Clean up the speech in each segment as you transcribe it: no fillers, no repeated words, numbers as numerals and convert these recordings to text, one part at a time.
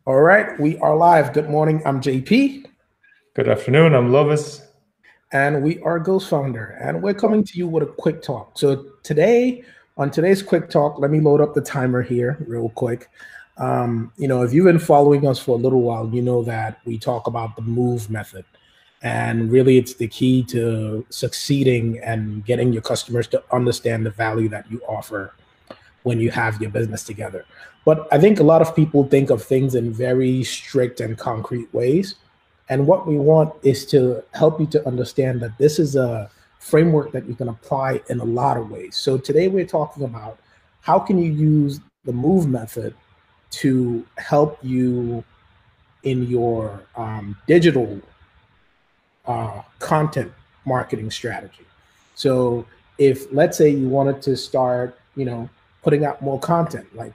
All right, we are live. Good morning. I'm JP, Good afternoon, I'm Lovis. and we are Ghost Founder, and we're coming to you with a quick talk. So today, on today's quick talk, let me load up the timer here real quick. If you've been following us for a little while, you know that we talk about the MOVE method, and really, it's the key to succeeding and getting your customers to understand the value that you offer when you have your business together. But I think a lot of people think of things in very strict and concrete ways. And what we want is to help you to understand that this is a framework that you can apply in a lot of ways. So today we're talking about how can you use the MOVE method to help you in your digital content marketing strategy. So if let's say you wanted to start, putting out more content, like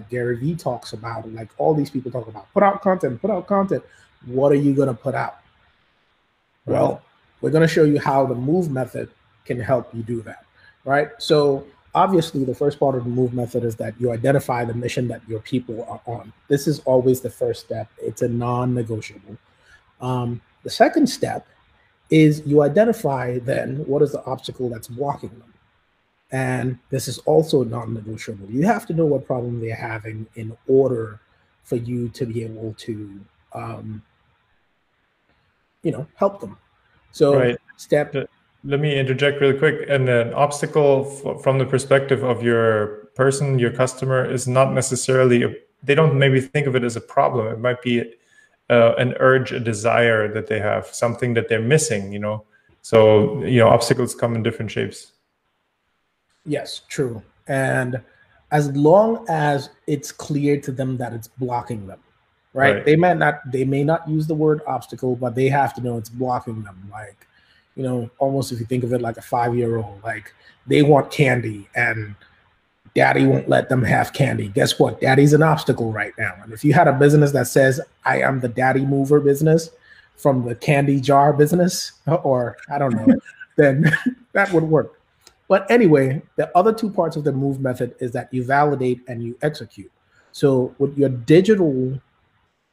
Gary Vee talks about, like all these people talk about, put out content, put out content. What are you going to put out? Right. Well, we're going to show you how the MOVE method can help you do that, right? So obviously the first part of the MOVE method is that you identify the mission that your people are on. This is always the first step. It's a non-negotiable. The second step is you identify then what is the obstacle that's blocking them. And this is also non-negotiable. You have to know what problem they're having in order for you to be able to, help them. So Right. step, Let me interject really quick. And an obstacle from the perspective of your person, your customer, is not necessarily, they don't maybe think of it as a problem. It might be an urge, a desire that they have, something that they're missing. So, obstacles come in different shapes. yes, true. And as long as it's clear to them that it's blocking them, right? Right. They may not use the word obstacle, but they have to know it's blocking them. Like, almost if you think of it like a 5-year-old, like they want candy and daddy won't let them have candy. Guess what? Daddy's an obstacle right now. And if you had a business that says, I am the daddy mover business from the candy jar business, or I don't know, then that would work. But anyway, the other two parts of the MOVE method is that you validate and you execute. So with your digital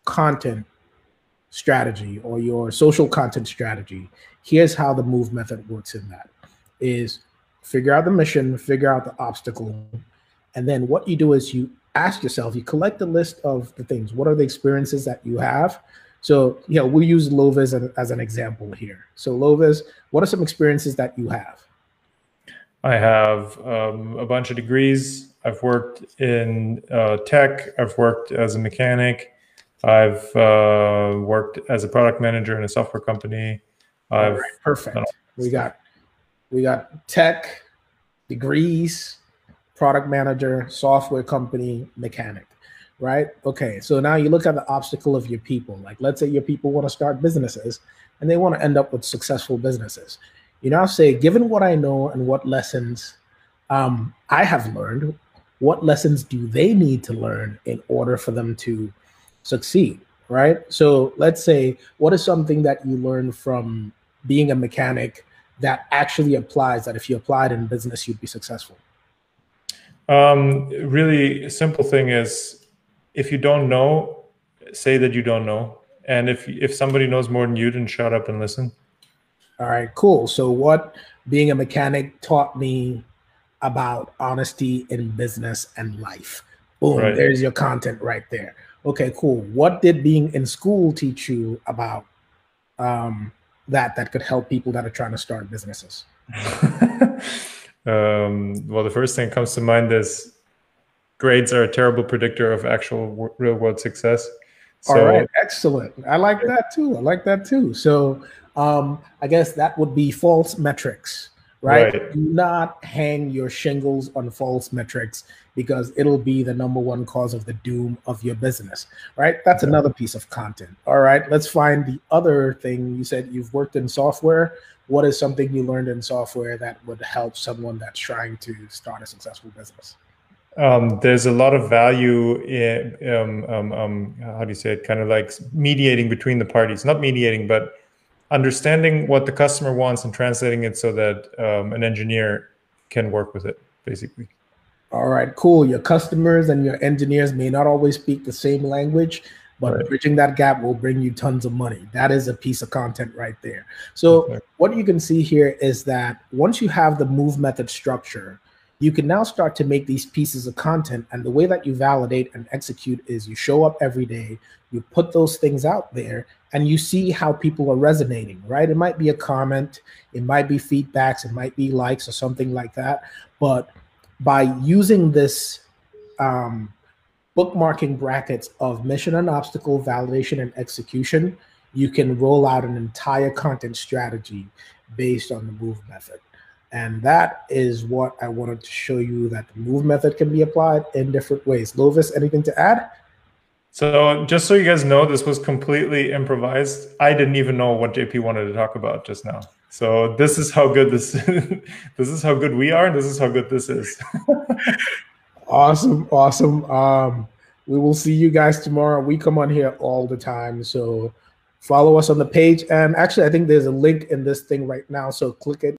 content strategy or your social content strategy, here's how the MOVE method works in that is figure out the mission, figure out the obstacle, and then what you do is you ask yourself, you collect a list of the things. What are the experiences that you have? So, we'll use Lovis as an example here. So Lovis, what are some experiences that you have? I have a bunch of degrees. I've worked in tech. I've worked as a mechanic. I've worked as a product manager in a software company. All I've right, perfect. We got tech, degrees, product manager, software company, mechanic, right? Okay, so now you look at the obstacle of your people. Like, let's say your people want to start businesses and they want to end up with successful businesses. You now say, given what I know and what lessons I have learned, what lessons do they need to learn in order for them to succeed, right? So let's say, what is something that you learned from being a mechanic that actually applies, that if you applied in business, you'd be successful? Really simple thing is, if you don't know, say that you don't know. And if somebody knows more than you, then shut up and listen. All right, cool. So what being a mechanic taught me about honesty in business and life. Boom, Right. there's your content right there. Okay, cool. What did being in school teach you about that could help people that are trying to start businesses? Well, the first thing that comes to mind is grades are a terrible predictor of actual real world success. All right, So, excellent. I like that too. I like that too. So I guess that would be false metrics, right? right. Do not hang your shingles on false metrics because it'll be the number one cause of the doom of your business, right? That's another piece of content. All right, let's find the other thing. You said you've worked in software. What is something you learned in software that would help someone that's trying to start a successful business? There's a lot of value in, how do you say it, kind of like mediating between the parties, not mediating, but understanding what the customer wants and translating it so that an engineer can work with it, basically. All right, cool. Your customers and your engineers may not always speak the same language. but Right. bridging that gap will bring you tons of money. That is a piece of content right there. So Okay. what you can see here is that once you have the move method structure, you can now start to make these pieces of content. And the way that you validate and execute is you show up every day, you put those things out there, and you see how people are resonating, right? It might be a comment, it might be feedbacks, it might be likes or something like that. But by using this bookmarking brackets of mission and obstacle, validation and execution, you can roll out an entire content strategy based on the move method. And that is what I wanted to show you, that the move method can be applied in different ways. Lovis, anything to add? So just so you guys know, this was completely improvised. I didn't even know what JP wanted to talk about just now. So this is how good this this is how good we are, and this is how good this is. Awesome, awesome. We will see you guys tomorrow. We come on here all the time, so follow us on the page. And actually, I think there's a link in this thing right now, so click it.